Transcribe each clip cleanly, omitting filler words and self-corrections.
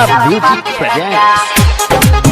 Misra Music presents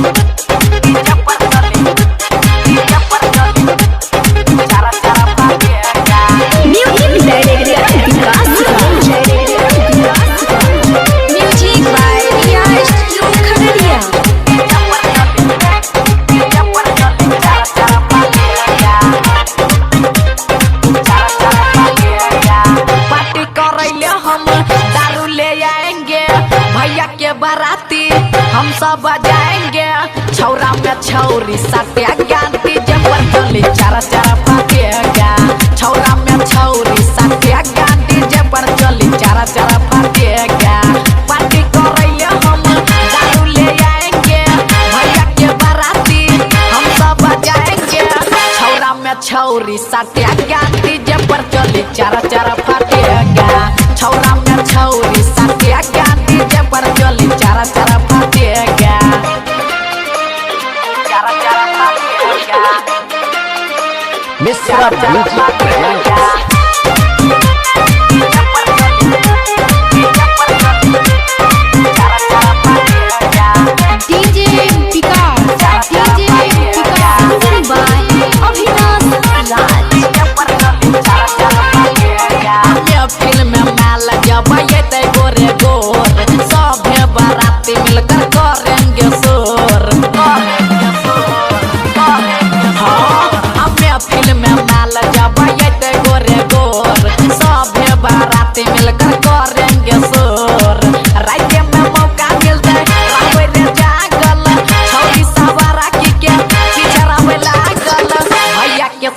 बाराती हम सब बजाएंगे छौरा में छौरी सत्या गांधी जबर चली चारा चारा फाटेगा छौरा में छौरी सत्या गांधी जबर चली चारा चारा फाटेगा पार्टी करैले हम दारू ले आएंगे भैया के बाराती हम सब बजाएंगे छौरा में छौरी सत्या गांधी जबर चली चारा चारा फाटेगा छौरा में छौरी सत्या गांधी जबर चली चारा चारा फाटेगा चारा चारा फाटेगा Misra Music presents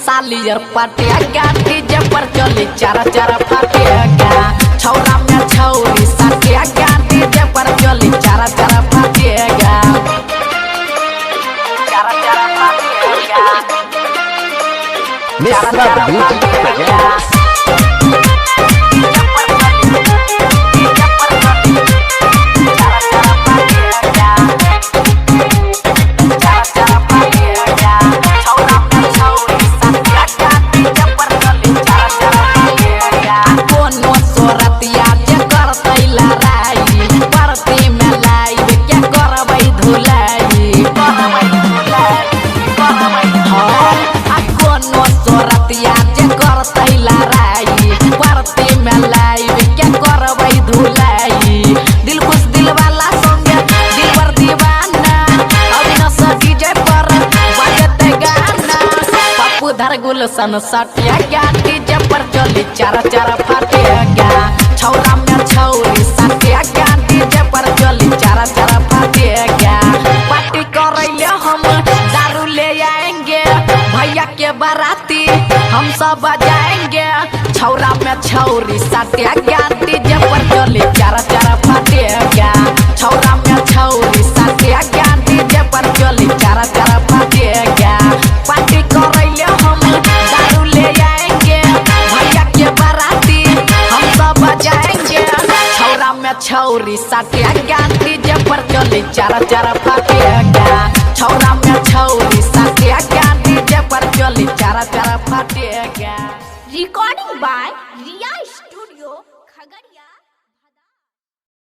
Saliyar पाटेगा DJ पर चली चारा चारा फाटेगा छौरा में छौरी सटेगा डीजे पर चली चारा चारा फाटेगा चारा चारा फाटेगा Misra Music presents गुलशन सटेगा डीजे पर चली चारा चारा फाटेगा छौरा में छौरी सटेगा डीजे पर चली चारा चारा फाटेगा पार्टी करैले हम दारू ले आएंगे भैया के बाराती हम सब बजाएंगे छौरा में छौरी सटेगा डीजे पर चली चारा चारा फाटेगा छौरा में छौरी सटेगा डीजे पर चली चारा चारा फाटेगा पार्टी करैले हम दारू ले आएंगे भैया के बाराती हम सब बजाएंगे छौरा में छौरी सटेगा डीजे पर चली चारा चारा फाटेगा छौरा में छौरी सटेगा डीजे पर चली चारा चारा फाटेगा रिकॉर्डिंग बाय